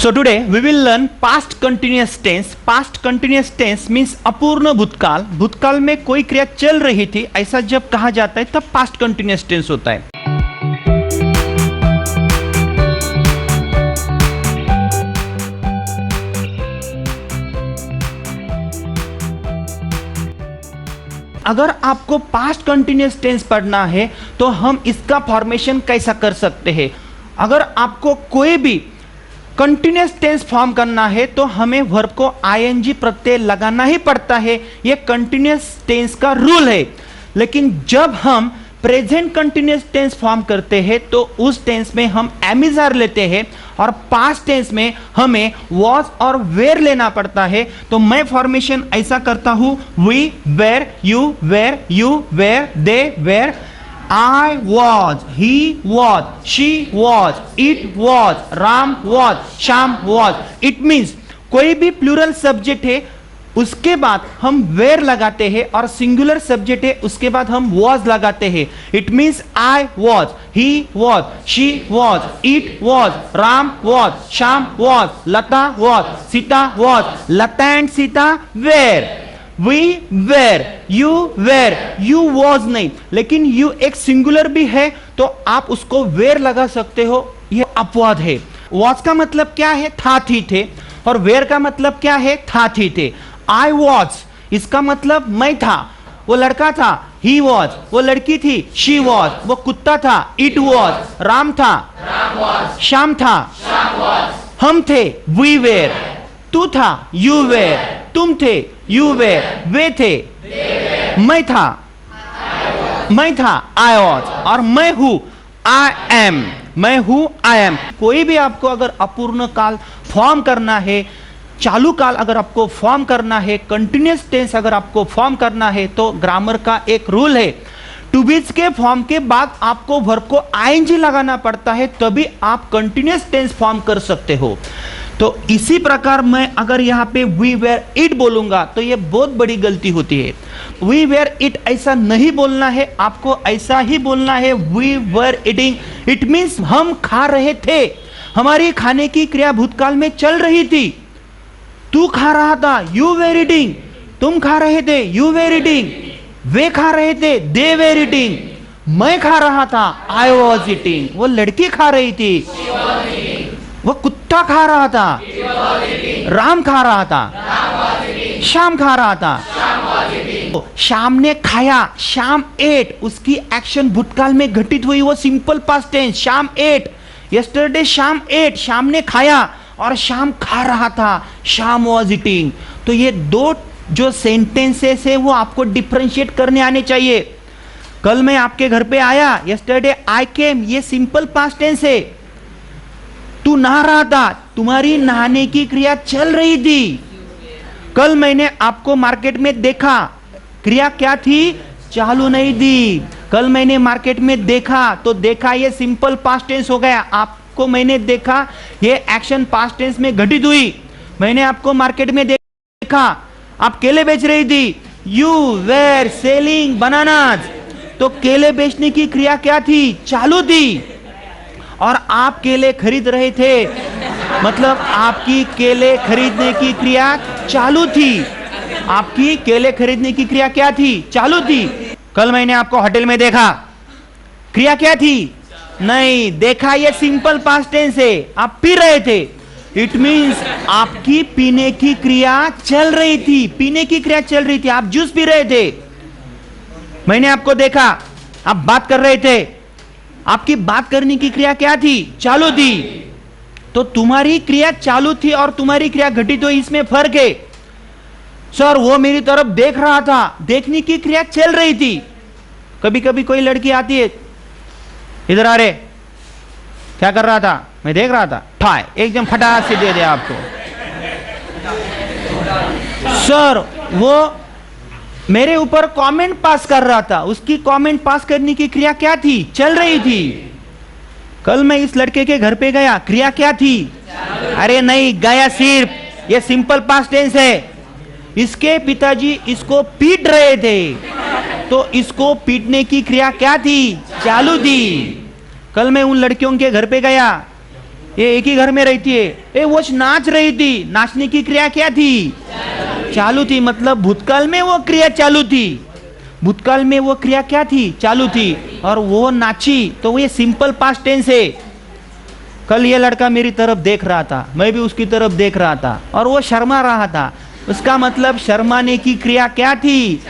So today we will learn past continuous tense. Past continuous tense means अपूर्ण भूतकाल. भूतकाल में कोई क्रिया चल रही थी ऐसा जब कहा जाता है तब past continuous tense होता है. अगर आपको पास्ट कंटिन्यूअस टेंस पढ़ना है तो हम इसका फॉर्मेशन कैसा कर सकते हैं. अगर आपको कोई भी कंटिन्यूअस टेंस फॉर्म करना है तो हमें वर्ब को आईएनजी प्रत्यय लगाना ही पड़ता है. यह कंटिन्यूअस टेंस का रूल है. लेकिन जब हम प्रेजेंट कंटिन्यूअस टेंस फॉर्म करते हैं तो उस टेंस में हम एमिजार लेते हैं और पास्ट टेंस में हमें वॉज और वेर लेना पड़ता है. तो मैं फॉर्मेशन ऐसा करता हूं, we were, you were, they were, I was, he was, she was, it was, Ram was, Sham was. It means कोई भी प्लूरल सब्जेक्ट है उसके बाद हम वेर लगाते हैं और सिंगुलर सब्जेक्ट है उसके बाद हम was लगाते हैं. It means I was, he was, she was, it was, Ram was, Sham was, Lata was, Sita was. Lata and Sita were. We were, you were, you was नहीं, लेकिन you एक singular भी है तो आप उसको वेर लगा सकते हो. यह अपवाद है. was का मतलब क्या है? था थी थे. और वेर का मतलब क्या है? था थी थे. I was इसका मतलब मैं था, वो लड़का था. he was वो लड़की थी. she was वो कुत्ता था. it was राम था. श्याम था. हम थे. we were तू था. you were तुम थे. you were वे थे. मैं था. I was. और मैं हूं. I am मैं हूं. I am. कोई भी आपको अगर अपूर्ण काल फॉर्म करना है, चालू काल अगर आपको फॉर्म करना है, कंटिन्यूअस टेंस अगर आपको फॉर्म करना है तो ग्रामर का एक रूल है. टू बीज के फॉर्म के बाद आपको वर्ब को आईएनजी लगाना पड़ता है तभी आप कंटिन्यूअस टेंस फॉर्म कर सकते हो. तो इसी प्रकार मैं अगर यहाँ पे वी वेयर इट बोलूंगा तो ये बहुत बड़ी गलती होती है. वी वेयर इट ऐसा नहीं बोलना है. आपको ऐसा ही बोलना है, we were eating. It means हम खा रहे थे. हमारी खाने की क्रिया भूतकाल में चल रही थी. तू खा रहा था. You were eating. तुम खा रहे थे. You were eating. वे खा रहे थे. दे वेयर ईटिंग. मैं खा रहा था. आई वॉज ईटिंग. वो लड़की खा रही थी. वो कुत्ता खा रहा था. राम खा रहा था. श्याम खा रहा था. श्याम ने खाया. श्याम एट. उसकी एक्शन भूतकाल में घटित हुई. वो simple past tense. Shyam ate. Yesterday Shyam ate. Shyam ने खाया और श्याम खा रहा था. Shyam was eating. तो ये दो जो सेंटेंसेस है वो आपको डिफरेंशिएट करने आने चाहिए. कल मैं आपके घर पे आया. यस्टरडे आई केम. ये सिंपल पास्ट टेंस है. तू नहा रहा था. तुम्हारी नहाने की क्रिया चल रही थी. कल मैंने आपको मार्केट में देखा. क्रिया क्या थी? चालू नहीं थी. कल मैंने मार्केट में देखा तो देखा ये सिंपल पास्ट टेंस हो गया. आपको मैंने देखा ये एक्शन पास्ट टेंस में घटित हुई. मैंने आपको मार्केट में देखा. आप केले बेच रही थी. You were selling bananas. तो केले बेचने की क्रिया क्या थी? चालू थी. और आप केले खरीद रहे थे, मतलब आपकी केले खरीदने की क्रिया चालू थी. आपकी केले खरीदने की क्रिया क्या थी? चालू थी. कल मैंने आपको होटल में देखा. क्रिया क्या थी? नहीं देखा. ये सिंपल पास्ट टेंस है. आप पी रहे थे. इट मींस आपकी पीने की क्रिया चल रही थी. पीने की क्रिया चल रही थी. आप जूस पी रहे थे. मैंने आपको देखा. आप बात कर रहे थे. आपकी बात करने की क्रिया क्या थी? चालू थी. तो तुम्हारी क्रिया चालू थी और तुम्हारी क्रिया घटित हुई, इसमें फर्क है. सर वो मेरी तरफ देख रहा था. देखने की क्रिया चल रही थी. कभी कभी कोई लड़की आती है. इधर आ रे. क्या कर रहा था? मैं देख रहा था. ठाए एकदम फटाक से दे दे आपको. सर वो मेरे ऊपर कमेंट पास कर रहा था. उसकी कमेंट पास करने की क्रिया क्या थी? चल रही थी. कल मैं इस लड़के के घर पे गया. क्रिया क्या थी? अरे नहीं गया सिर्फ. ये सिंपल पास्ट टेंस है. इसके पिताजी इसको पीट रहे थे तो इसको पीटने की क्रिया क्या थी? चालू थी. कल मैं उन लड़कियों के घर पे गया. ये एक ही घर में रहती है। ये वो नाच रही थी, नाचने की क्रिया क्या थी? चालू थी। मतलब भूतकाल में वो क्रिया चालू थी। भूतकाल में वो क्रिया क्या थी? चालू थी। और वो नाची, तो ये सिंपल पास्ट टेंस है। कल ये लड़का मेरी तरफ देख रहा था, मैं भी उसकी तरफ देख रहा था, और वो शर्मा रहा था। उसका मतलब शर्माने की क्रिया क्या थी?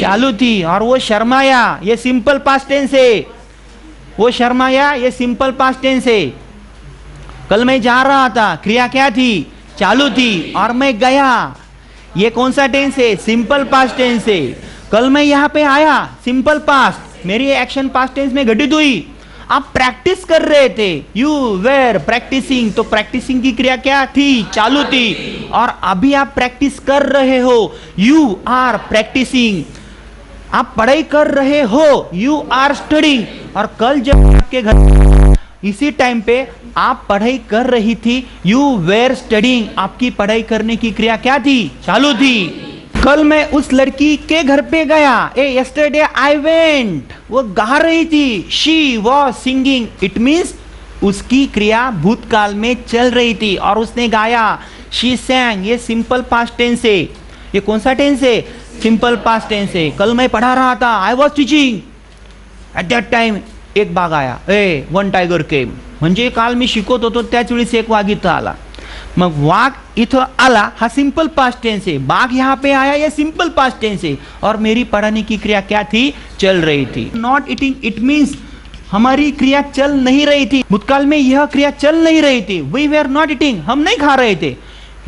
चालू थी। और वो शर्माया, ये सिंपल पास्ट टेंस है। वो शर्माया, ये सिंपल पास्ट टेंस है। कल मैं जा रहा था, क्रिया क्या थी? चालू थी। और मैं गया, ये कौन सा टेंस है? सिंपल पास्ट टेंस है। कल मैं यहाँ पे आया, सिंपल पास्ट, मेरी एक्शन पास्ट टेंस में घटित हुई। आप प्रैक्टिस कर रहे थे, यू वेर प्रैक्टिसिंग, तो प्रैक्टिसिंग की क्रिया क्या थी? चालू थी। और अभी आप प्रैक्टिस कर रहे हो, यू आर प्रैक्टिसिंग। आप पढ़ाई कर रहे हो, यू आर स्टडिंग। और कल जब आपके घर इसी टाइम पे आप पढ़ाई कर रही थी, यू वेर स्टडिंग, आपकी पढ़ाई करने की क्रिया क्या थी? चालू थी। कल मैं उस लड़की के घर पे गया, यस्टरडे आई वेंट, वो गा रही थी, she was singing. It means उसकी क्रिया भूतकाल में चल रही थी और उसने गाया, शी सैंग। ये सिंपल पास्ट टेंस है। ये कौन सा टेंस है? सिंपल पास्ट टेंस है। कल मैं पढ़ा रहा था, I was teaching, at that time एक बाघ आया, वन टायगर केम, म्हणजे काल मी शिकवत होतो त्याच वेळेस एक वाघ इथं आला। मग वाघ इथं आला हा सिंपल पास्ट टेंस है। बाघ यहाँ पे आया, ये सिंपल पास्ट टेंस है। और मेरी पढ़ाने की क्रिया क्या थी? चल रही थी। नॉट ईटिंग, इट मीन्स हमारी क्रिया चल नहीं रही थी। भूतकाल में यह क्रिया चल नहीं रही थी। वी वेर नॉट ईटिंग, हम नहीं खा रहे थे।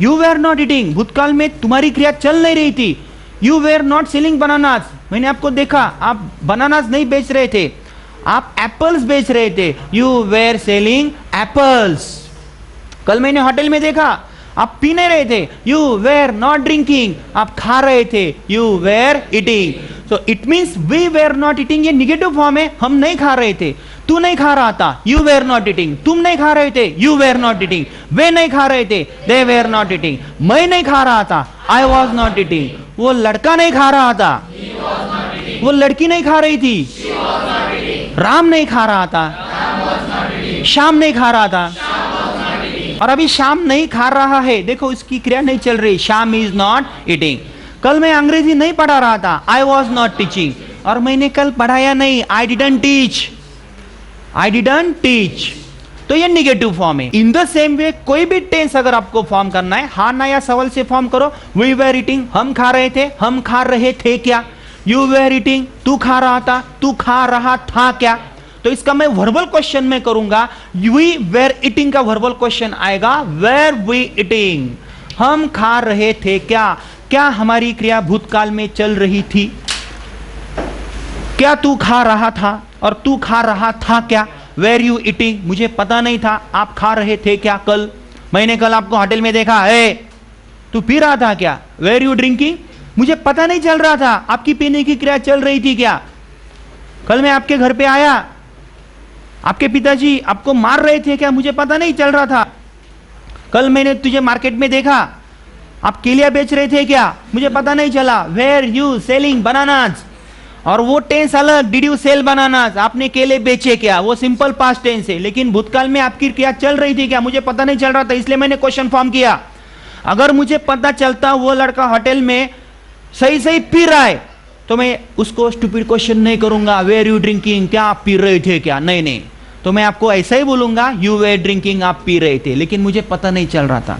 यू वेर नॉट ईटिंग, भूतकाल में तुम्हारी क्रिया चल नहीं रही थी। You were not selling bananas, मैंने आपको देखा, आप बनानास नहीं बेच रहे थे, आप एप्पल्स बेच रहे थे। You were selling apples. कल मैंने होटल में देखा, आप पी नहीं रहे थे, यू वेर नॉट ड्रिंकिंग, आप खा रहे थे, you were eating. So it means we were not eating, ये निगेटिव फॉर्म है, हम नहीं खा रहे थे। तू नहीं खा रहा था, यू वेर नॉट ईटिंग। तुम नहीं खा रहे थे, यू वेर नॉट ईटिंग। वे नहीं खा रहे थे, दे वेर नॉट ईटिंग। मैं नहीं खा रहा था, आई वॉज नॉट ईटिंग। वो लड़का नहीं खा रहा था, वो लड़की नहीं खा रही थी, राम नहीं खा रहा था, श्याम नहीं खा रहा था। और अभी श्याम नहीं खा रहा है, देखो इसकी क्रिया नहीं चल रही, श्याम इज नॉट ईटिंग। कल मैं अंग्रेजी नहीं पढ़ा रहा था, आई वॉज नॉट टीचिंग। और मैंने कल पढ़ाया नहीं, I didn't teach, I didn't teach. तो ये निगेटिव फॉर्म है। इन द सेम वे कोई भी टेंस अगर आपको फॉर्म करना है, हाँ ना या सवाल से फॉर्म करो। वी वेर ईटिंग, हम खा रहे थे, हम खा रहे थे क्या? यू वेर ईटिंग, तू खा रहा था, तू खा रहा था क्या? तो इसका मैं वर्बल क्वेश्चन में करूंगा, वी वेर ईटिंग का वर्बल क्वेश्चन आएगा, वेर वी ईटिंग, हम खा रहे थे क्या? क्या हमारी क्रिया भूतकाल में चल रही थी? क्या तू खा रहा था? और तू खा रहा था क्या? वेर यू ईटिंग, मुझे पता नहीं था, आप खा रहे थे क्या? कल मैंने कल आपको होटल में देखा, तू पी रहा था क्या? वेर यू ड्रिंकिंग, मुझे पता नहीं चल रहा था, आपकी पीने की क्रिया चल रही थी क्या? कल मैं आपके घर पे आया, आपके पिताजी आपको मार रहे थे क्या? मुझे पता नहीं चल रहा था। कल मैंने तुझे मार्केट में देखा, आप केलिया बेच रहे थे क्या? मुझे पता नहीं चला। वेर यू सेलिंग बनानास, और वो टेंस अलग, डिड यू सेल बनानास, आपने केले बेचे क्या? वो सिंपल पास्ट टेंस है। लेकिन भूतकाल में आपकी क्रिया चल रही थी क्या? मुझे पता नहीं चल रहा था, इसलिए मैंने क्वेश्चन फॉर्म किया। अगर मुझे पता चलता वो लड़का होटल में सही सही पी रहा है, तो मैं उसको स्टूपिड क्वेश्चन नहीं करूंगा, वेर यू ड्रिंकिंग, क्या आप पी रहे थे क्या? नहीं नहीं, तो मैं आपको ऐसा ही बोलूंगा, यू वेर ड्रिंकिंग, आप पी रहे थे, लेकिन मुझे पता नहीं चल रहा था।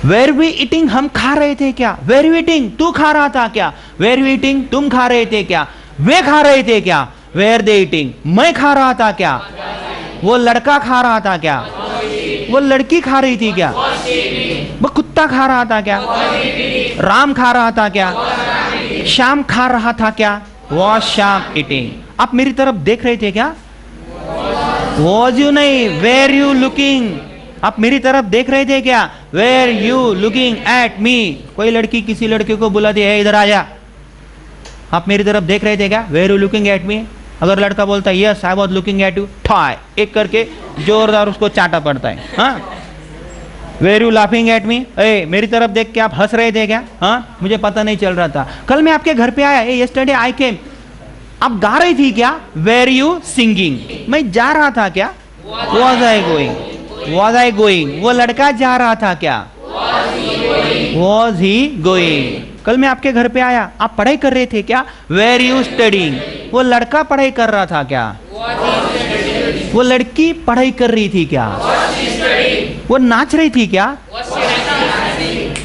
वेर वी ईटिंग, हम खा रहे थे क्या? वेर यू ईटिंग, तू खा रहा था क्या? वेर यू ईटिंग, तुम खा रहे थे क्या? वे खा रहे थे क्या? वेर दे ईटिंग, मैं खा रहा था क्या? वो लड़का खा रहा था क्या? वो लड़की खा रही थी क्या? वो कुत्ता खा रहा था क्या? राम खा रहा था क्या? श्याम खा रहा था क्या? Was Shyam eating. आप मेरी तरफ देख रहे थे क्या? वॉज यू नहीं, वेर यू लुकिंग, आप मेरी तरफ देख रहे थे क्या? Were you looking at me. कोई लड़की किसी लड़के को बुलाती है, इधर आ जा, आप मेरी तरफ देख रहे थे क्या? Were you looking at me. अगर लड़का बोलता है yes I was looking at you, ठाई एक करके जोरदार उसको चाटा पड़ता है। हाँ, were you laughing at me, मेरी तरफ देख के आप हंस रहे थे क्या? हाँ, मुझे पता नहीं चल रहा था। कल मैं आपके घर पे आया, यस्टरडे आई केम, आप गा रही थी क्या? वेर यू सिंगिंग, मैं जा रहा था क्या? Was I going. Was I going, वो लड़का जा रहा था क्या? Was he going. कल मैं आपके घर पे आया, आप पढ़ाई कर रहे थे क्या? वेर यू स्टडिंग, वो लड़का पढ़ाई कर रहा था क्या? वो लड़की पढ़ाई कर रही थी क्या? वो नाच रही थी क्या?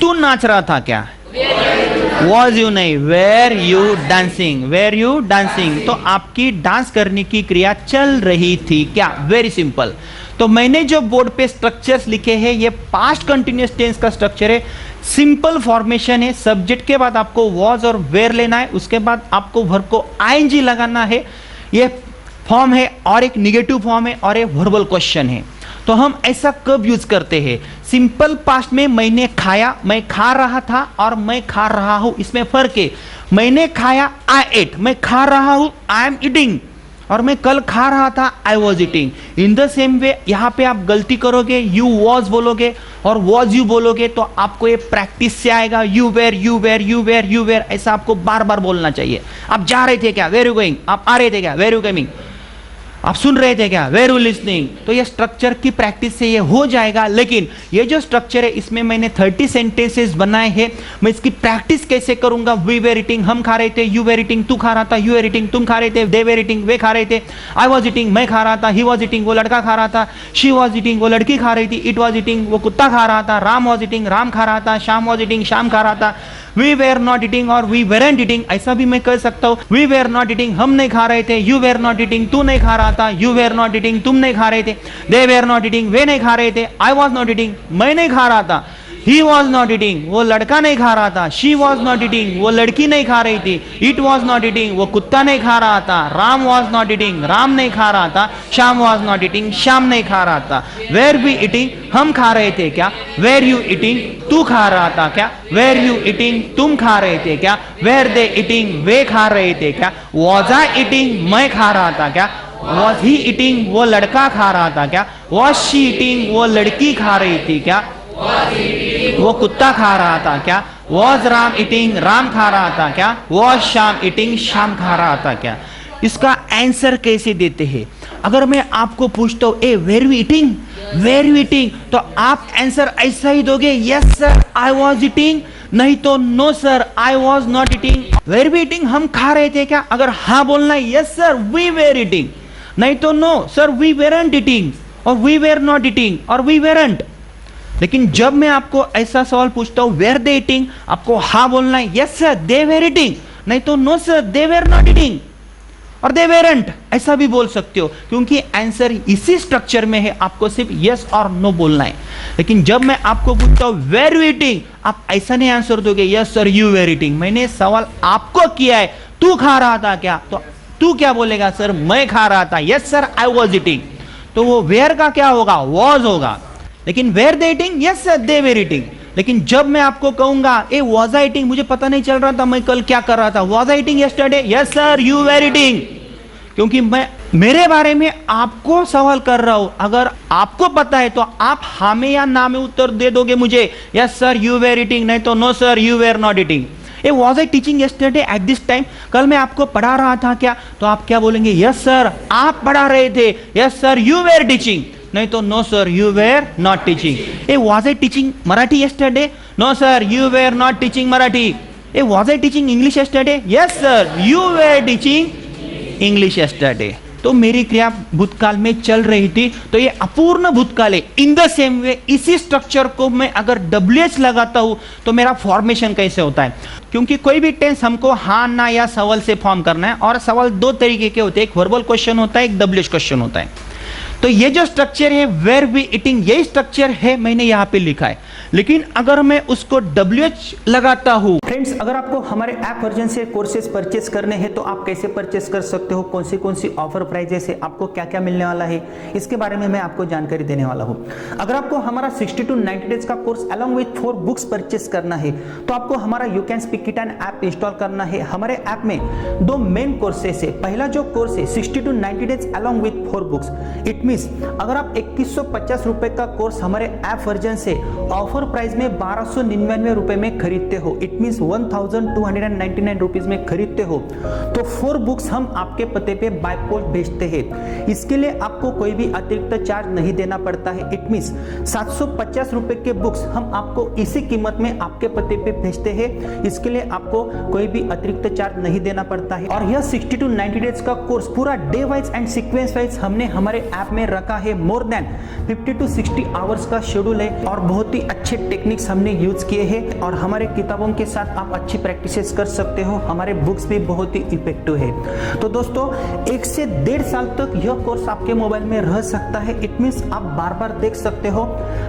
तू नाच रहा था क्या? वॉज यू नहीं, were you dancing, were you dancing. तो आपकी डांस करने की क्रिया चल रही थी क्या? Very simple. तो मैंने जो बोर्ड पे स्ट्रक्चर्स लिखे हैं ये पास्ट कंटिन्यूअस टेंस का स्ट्रक्चर है, सिंपल फॉर्मेशन है। सब्जेक्ट के बाद आपको वॉज और वेर लेना है, उसके बाद आपको वर्ब को आईएनजी लगाना है। ये फॉर्म है और एक निगेटिव फॉर्म है और एक वर्बल क्वेश्चन है। तो हम ऐसा कब यूज करते हैं? सिंपल पास्ट में मैंने खाया, मैं खा रहा था, और मैं खा रहा हूं, इसमें फर्क है। मैंने खाया, आई एट, मैं खा रहा हूं, आई एम ईटिंग, और मैं कल खा रहा था, आई was eating. In the same way यहां पे आप गलती करोगे, यू वॉज बोलोगे और वॉज यू बोलोगे तो आपको ये प्रैक्टिस से आएगा। You were, you were, you were, you were, ऐसा आपको बार बार बोलना चाहिए। आप जा रहे थे क्या? Were you going. आप आ रहे थे क्या? Were you coming. आप सुन रहे थे क्या? Were you listening. तो ये स्ट्रक्चर की प्रैक्टिस से ये हो जाएगा। लेकिन ये जो स्ट्रक्चर है इसमें मैंने 30 सेंटेंसेस बनाए हैं। मैं इसकी प्रैक्टिस कैसे करूंगा? वी वेर ईटिंग, हम खा रहे थे। यू वेर ईटिंग, तू खा रहा था। यू वेर ईटिंग, तुम खा रहे थे। दे वेर ईटिंग, वे खा रहे थे। आई वॉज ईटिंग, मैं खा रहा था। ही वॉज ईटिंग, वो लड़का खा रहा था। शी वॉज ईटिंग, वो लड़की खा रही थी। इट वॉज ईटिंग, वो कुत्ता खा रहा था। राम वॉज ईटिंग, राम खा रहा था। श्याम वॉज ईटिंग, श्याम खा रहा था। वी वेर नॉट ईटिंग और वी वेरेंट ईटिंग, ऐसा भी मैं कह सकता हूँ। वी वेर नॉट ईटिंग, हम नहीं खा रहे थे। यू वेर नॉट ईटिंग, तू नहीं खा रहा था। यू वेर नॉट ईटिंग, तुम नहीं खा रहे थे। दे वेर नॉट ईटिंग, वे नहीं खा रहे थे। आई वॉज नॉट ईटिंग, मैं नहीं खा रहा था। ही वॉज नॉट ईटिंग, वो लड़का नहीं खा रहा था। शी वॉज नॉट ईटिंग, वो लड़की नहीं खा रही थी। इट वॉज नॉट ईटिंग, वो कुत्ता नहीं खा रहा था। Ram was not eating, Ram नहीं खा रहा था। Shyam was not eating, Shyam नहीं खा रहा था। वेर वी ईटिंग, हम खा रहे थे क्या? वेर यू ईटिंग, तू खा रहा था क्या? वेर यू ईटिंग, तुम खा रहे थे क्या? वेर दे ईटिंग, वे खा रहे थे क्या? वॉज आई ईटिंग, मैं खा रहा था क्या? वॉज ही ईटिंग, वो लड़का खा रहा था क्या? वॉज शी ईटिंग, वो लड़की खा रही थी क्या? वो कुत्ता खा रहा था क्या? वॉज राम ईटिंग, राम खा रहा था क्या? वॉज श्याम ईटिंग, श्याम खा रहा था क्या? इसका आंसर कैसे देते हैं? अगर मैं आपको पूछता हूं, ए were you eating, were you eating, तो आप आंसर ऐसा ही दोगे, yes sir I was eating, नहीं तो no sir I was not eating. Were we eating, हम खा रहे थे क्या? अगर हाँ बोलना है, yes sir we were eating, नहीं तो no sir we weren't eating, और वी वेर नॉट ईटिंग, और वी वेरंट। लेकिन जब मैं आपको ऐसा सवाल पूछता हूं, वेर दे ईटिंग, आपको हाँ बोलना है, yes sir they were eating, नहीं तो no sir they were not eating, और दे वेरंट, ऐसा भी बोल सकते हो, क्योंकि आंसर इसी स्ट्रक्चर में है। आपको सिर्फ यस और नो बोलना है। लेकिन जब मैं आपको पूछता हूं वेर यू ईटिंग, आप ऐसा नहीं आंसर दोगे, yes sir you were eating. मैंने सवाल आपको किया है, तू खा रहा था क्या? तो तू क्या बोलेगा? सर मैं खा रहा था, yes sir I was eating. तो वो वेर का क्या होगा? वॉज होगा। लेकिन were they eating, yes sir they were eating. लेकिन जब मैं आपको कहूंगा, ए वॉज आई ईटिंग, मुझे पता नहीं चल रहा था मैं कल क्या कर रहा था। Was I eating yesterday, yes sir you were eating, क्योंकि मैं मेरे बारे में आपको सवाल कर रहा हूं। अगर आपको पता है तो आप हाँ में या ना में उत्तर दे दोगे मुझे, yes sir you were eating, नहीं तो no sir you were not eating. Uh was I teaching yesterday at this time, कल मैं आपको पढ़ा रहा था क्या? तो आप क्या बोलेंगे? यस सर आप पढ़ा रहे थे। Yes sir you were teaching, नहीं तो no sir you were not teaching. Uh was I teaching Marathi yesterday? No sir you were not teaching Marathi. Uh was I teaching English yesterday? Yes sir you were teaching English yesterday. तो मेरी क्रिया भूतकाल में चल रही थी, तो ये अपूर्ण भूतकाल है। इन द सेम वे इसी स्ट्रक्चर को मैं अगर WH लगाता हूं तो मेरा फॉर्मेशन कैसे होता है? क्योंकि कोई भी टेंस हमको हाँ ना या सवाल से फॉर्म करना है, और सवाल दो तरीके के होते हैं, एक वर्बल क्वेश्चन होता है, एक WH क्वेश्चन होता है। तो ये जो स्ट्रक्चर है वेर वी ईटिंग, यही स्ट्रक्चर है, मैंने यहाँ पे लिखा है। लेकिन अगर मैं उसको WH लगाता हूँ, फ्रेंड्स अगर आपको हमारे ऐप वर्जन से कोर्सेज परचेस करने हैं तो आप कैसे परचेस कर सकते हो, कौन सी ऑफर प्राइजेस है, आपको क्या क्या मिलने वाला है, इसके बारे में मैं आपको जानकारी देने वाला हूँ। अगर आपको हमारा 60 to 90 डेज का course along with 4 books purchase करना है तो आपको हमारा you can speak it an app install करना है। हमारे ऐप में 2 मेन कोर्सेस है। पहला जो कोर्स है 60 to 90 days along with 4 books, it means अगर आप 2150 रुपए का कोर्स हमारे ऐप वर्जन से ऑफर प्राइस में 1299 रुपए में खरीदते हो, इट मीन्स 1299 रुपीज में खरीदते हो, तो 4 बुक्स हम आपके पते पे बाय पोस्ट भेजते हैं। इसके लिए आपको कोई भी अतिरिक्त चार्ज नहीं देना पड़ता है। इट मीन्स 750 रुपए के बुक्स हम आपको इसी कीमत में आपके पते पे भेजते हैं। इसके लिए आपको कोई भी अतिरिक्त चार्ज नहीं देना पड़ता है। और यह 60 to 90 डेज का कोर्स पूरा day wise and sequence wise हमने हमारे ऐप में रखा है। मोर देन 50 to 60 आवर्स का शेड्यूल है और बहुत ही अच्छे टेक्निक्स हमने यूज किए हैं और हमारे किताबों के साथ आप अच्छी प्रैक्टिसेस कर सकते हो। हमारे बुक्स भी बहुत ही इफेक्टिव है। तो दोस्तों 1 से 1.5 साल तक यह कोर्स आपके मोबाइल में रह सकता है। इट मीन्स आप बार बार देख सकते हो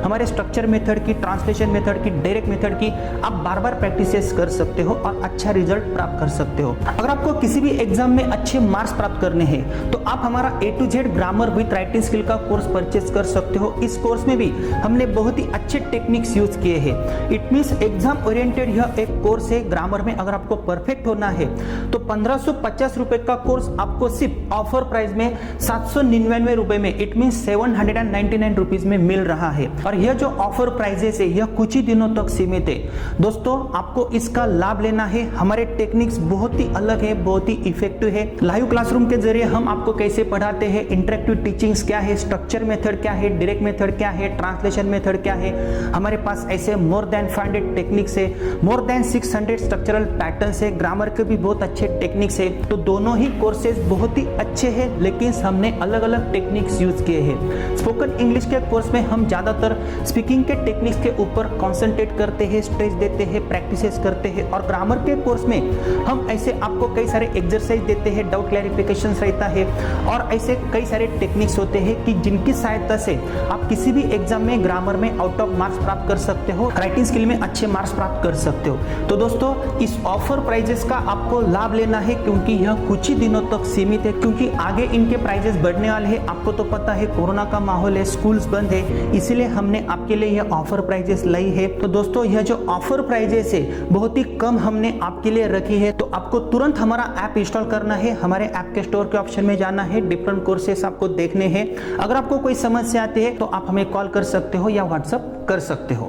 हमारे स्ट्रक्चर मेथड की, ट्रांसलेशन मेथड की, डायरेक्ट मेथड की, आप बार बार प्रैक्टिसेस कर सकते हो और अच्छा रिजल्ट प्राप्त कर सकते हो। अगर आपको किसी भी एग्जाम में अच्छे मार्क्स प्राप्त करने हैं तो आप हमारा A to Z grammar with writing skill का कोर्स परचेज कर सकते हो। इस कोर्स में भी हमने बहुत ही अच्छे टेक्निक्स यूज किए हैं। इट मीन्स एग्जाम ओरिएंटेड यह एक कोर्स है। ग्रामर में अगर आपको परफेक्ट होना है तो 1550 रुपए का कोर्स आपको सिर्फ ऑफर प्राइस में 799 रुपए में, इट मीन्स 799 रुपीज में मिल रहा है। और यह जो ऑफर प्राइजेस है यह कुछ ही दिनों तक सीमित है। दोस्तों आपको इसका लाभ लेना है। हमारे टेक्निक्स बहुत ही अलग है, बहुत ही इफेक्टिव है। लाइव क्लासरूम के जरिए हम आपको कैसे पढ़ाते हैं, इंटरेक्टिव टीचिंग्स क्या है, स्ट्रक्चर मेथड क्या है, डायरेक्ट मेथड क्या है, ट्रांसलेशन मेथड क्या है। हमारे पास ऐसे मोर देन 500 टेक्निक्स है, मोर देन 600 स्ट्रक्चरल पैटर्न्स है, ग्रामर के भी बहुत अच्छे टेक्निक्स है। तो दोनों ही कोर्सेज बहुत ही अच्छे हैं, लेकिन हमने अलग अलग टेक्निक्स यूज किए हैं। स्पोकन इंग्लिश के कोर्स में हम ज्यादातर स्पीकिंग के टेक्निक्स के ऊपर कॉन्सेंट्रेट करते हैं, स्ट्रेस देते हैं, प्रैक्टिसेस करते हैं। और ग्रामर के कोर्स में हम ऐसे आपको कई सारे एक्सरसाइज देते हैं, डाउट क्लैरिफिकेशन रहता है और ऐसे कई सारे टेक्निक्स होते हैं कि जिनकी सहायता से आप किसी भी एग्जाम में ग्रामर में आउट ऑफ मार्क्स प्राप्त कर सकते हो, राइटिंग स्किल में अच्छे मार्क्स प्राप्त कर सकते हो। तो दोस्तों इस ऑफर प्राइजेस का आपको लाभ लेना है क्योंकि यह कुछ ही दिनों तक सीमित है, क्योंकि आगे इनके प्राइजेस बढ़ने वाले हैं। आपको तो पता है कोरोना का माहौल है, स्कूल्स बंद है, इसीलिए हमने आपके लिए यह ऑफर प्राइजेस लाई है। तो दोस्तों यह जो ऑफर प्राइजेस है बहुत ही कम हमने आपके लिए रखी है। तो आपको तुरंत हमारा ऐप इंस्टॉल करना है, हमारे ऐप के स्टोर के ऑप्शन में जाना है, डिफरेंट कोर्सेस आपको देखने हैं। अगर आपको कोई समस्या आती है तो आप हमें कॉल कर सकते हो या व्हाट्सएप कर सकते हो।